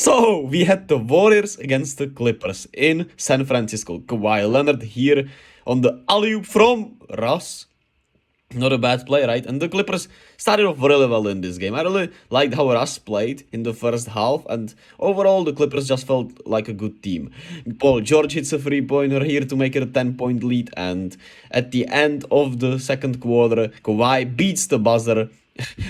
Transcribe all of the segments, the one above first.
So, we had the Warriors against the Clippers in San Francisco. Kawhi Leonard here on the alley-oop from Russ. Not a bad play, right? And the Clippers started off really well in this game. I really liked how Russ played in the first half, and overall the Clippers just felt like a good team. Paul George hits a three-pointer here to make it a 10-point lead, and at the end of the second quarter, Kawhi beats the buzzer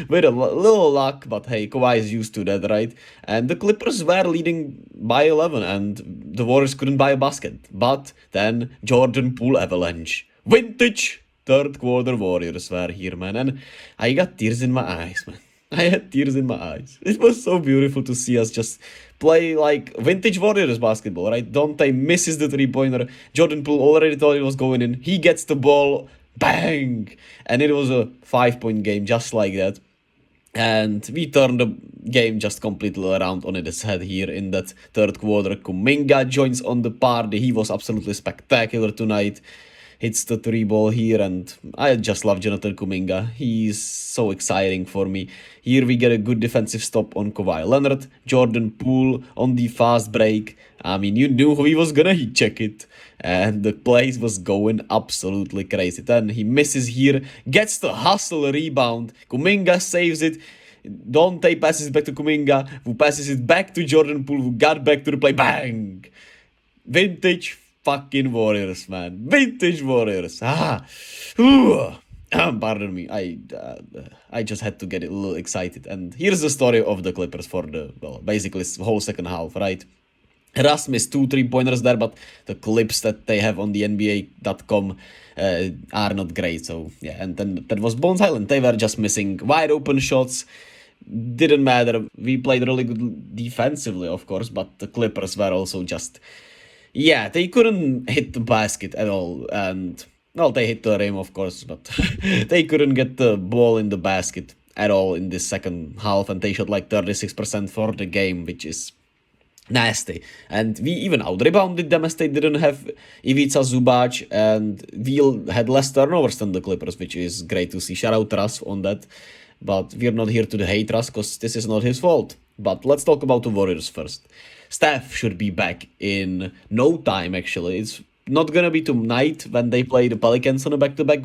with a little luck, but hey, Kawhi is used to that, right? And the Clippers were leading by 11, and the Warriors couldn't buy a basket. But then Jordan Poole avalanche. Vintage! Third quarter Warriors were here, man, and I got tears in my eyes, man. I had tears in my eyes. It was so beautiful to see us just play like vintage Warriors basketball, right? Dante misses the three-pointer. Jordan Poole already thought it was going in. He gets the ball, bang! And it was a 5-point game just like that. And we turned the game just completely around on its head here in that third quarter. Kuminga joins on the party. He was absolutely spectacular tonight. Hits the three ball here, and I just love Jonathan Kuminga. He's so exciting for me. Here we get a good defensive stop on Kawhi Leonard. Jordan Poole on the fast break. I mean, you knew he was gonna heat check it. And the place was going absolutely crazy. Then he misses here, gets the hustle rebound. Kuminga saves it. Dante passes it back to Kuminga, who passes it back to Jordan Poole, who got back to the play. Bang! Vintage fucking Warriors, man. Vintage Warriors. Pardon me. I just had to get a little excited. And here's the story of the Clippers for the, well, basically the whole second half, right? Russ missed 2 3-pointers there, but the clips that they have on the NBA.com are not great. So, yeah, and then that was Bones Island. They were just missing wide open shots. Didn't matter. We played really good defensively, of course, but the Clippers were also just... Yeah, they couldn't hit the basket at all, and, well, they hit the rim, of course, but they couldn't get the ball in the basket at all in this second half, and they shot like 36% for the game, which is nasty. And we even out-rebounded them as they didn't have Ivica Zubac, and we had less turnovers than the Clippers, which is great to see. Shout out Russ on that, but we're not here to hate Russ, because this is not his fault. But let's talk about the Warriors first. Steph should be back in no time, actually. It's not gonna be tonight when they play the Pelicans on a back-to-back,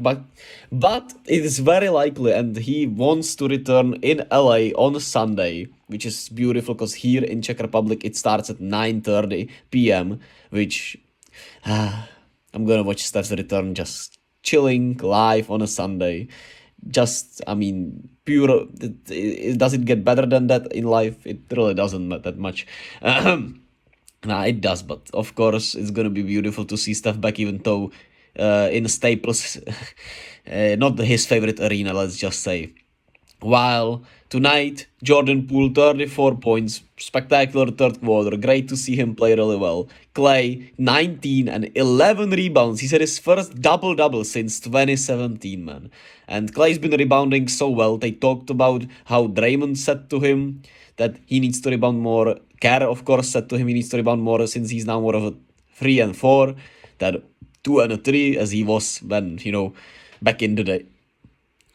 but it is very likely, and he wants to return in LA on Sunday, which is beautiful, because here in Czech Republic it starts at 9:30 p.m., which I'm gonna watch Steph's return just chilling live on a Sunday. Just, I mean, pure... Does it get better than that in life? It really doesn't that much. Nah, it does, but of course it's gonna be beautiful to see Steph back, even though in Staples, not his favorite arena, let's just say. While tonight, Jordan Poole, 34 points, spectacular third quarter, great to see him play really well. Klay, 19 and 11 rebounds. He said his first double-double since 2017, man. And Klay's been rebounding so well. They talked about how Draymond said to him that he needs to rebound more. Kerr, of course, said to him he needs to rebound more, since he's now more of a 3 and 4 than 2 and a 3, as he was when, you know, back in the day.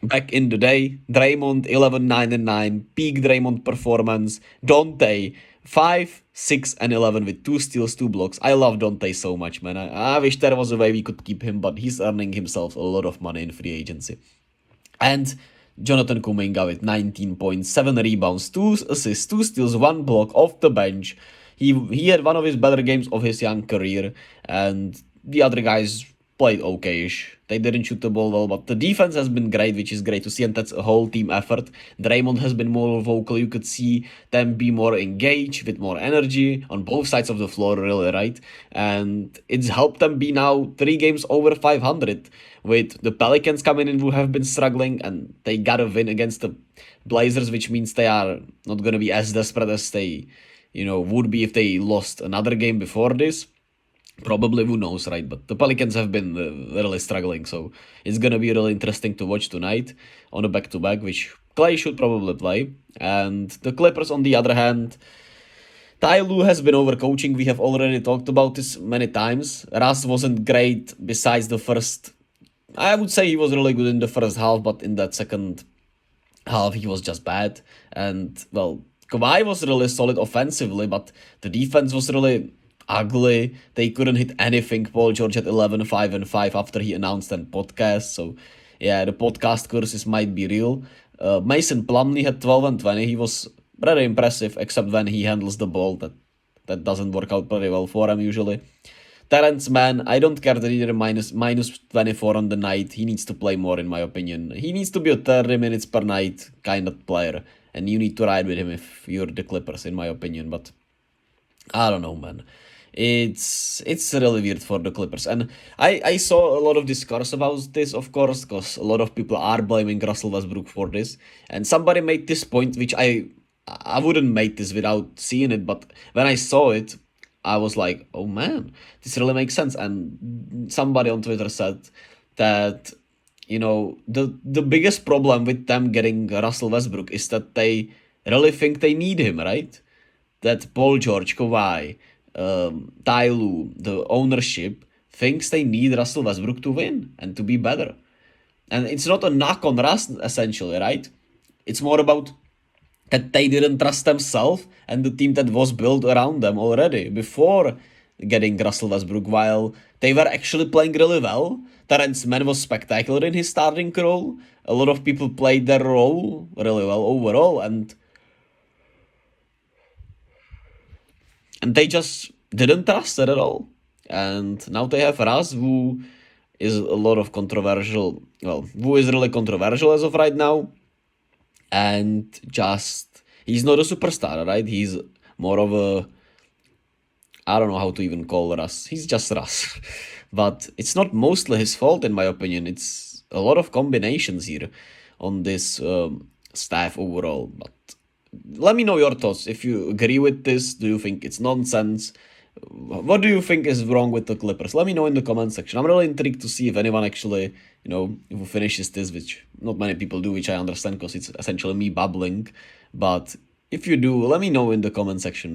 Draymond 11, 9 and 9, peak Draymond performance. Dante 5, 6 and 11 with 2 steals, 2 blocks. I love Dante so much, man. I wish there was a way we could keep him, but he's earning himself a lot of money in free agency. And Jonathan Kuminga with 19 points, 7 rebounds, 2 assists, 2 steals, 1 block off the bench. He had one of his better games of his young career, and the other guys played okay-ish. They didn't shoot the ball well, but the defense has been great, which is great to see, and that's a whole team effort. Draymond has been more vocal. You could see them be more engaged, with more energy on both sides of the floor, really, right? And it's helped them be now 3 games over 500, with the Pelicans coming in, who have been struggling, and they got a win against the Blazers, which means they are not going to be as desperate as they, you know, would be if they lost another game before this. Probably, who knows, right? But the Pelicans have been really struggling, so it's gonna be really interesting to watch tonight on a back-to-back, which Klay should probably play. And the Clippers, on the other hand, Ty Lue has been overcoaching. We have already talked about this many times. Russ wasn't great besides the first... I would say he was really good in the first half, but in that second half he was just bad. And, well, Kawhi was really solid offensively, but the defense was really ugly. They couldn't hit anything. Paul George had 11, 5, and 5 after he announced that podcast. So, yeah, the podcast curses might be real. Mason Plumlee had 12 and 20. He was very impressive, except when he handles the ball. That doesn't work out very well for him usually. Terrence Mann, I don't care that he minus 24 on the night. He needs to play more, in my opinion. He needs to be a 30 minutes per night kind of player. And you need to ride with him if you're the Clippers, in my opinion. But I don't know, man. It's really weird for the Clippers. And I saw a lot of discourse about this, of course, because a lot of people are blaming Russell Westbrook for this. And somebody made this point, which I wouldn't make this without seeing it, but when I saw it, I was like, oh man, this really makes sense. And somebody on Twitter said that, the biggest problem with them getting Russell Westbrook is that they really think they need him, right? That Paul George, Kawhi, Ty Lue, the ownership thinks they need Russell Westbrook to win and to be better. And it's not a knock on Russ, essentially, right? It's more about that they didn't trust themselves and the team that was built around them already before getting Russell Westbrook, while they were actually playing really well. Terrence Mann was spectacular in his starting role. A lot of people played their role really well overall, and they just didn't trust it at all. And now they have Russ, who is a lot of controversial, who is really controversial as of right now. And just, he's not a superstar, right? He's more of a, I don't know how to even call Russ. He's just Russ. But it's not mostly his fault, in my opinion. It's a lot of combinations here on this staff overall. But let me know your thoughts. If you agree with this, do you think it's nonsense? What do you think is wrong with the Clippers? Let me know in the comment section. I'm really intrigued to see if anyone actually, who finishes this, which not many people do, which I understand because it's essentially me babbling. But if you do, let me know in the comment section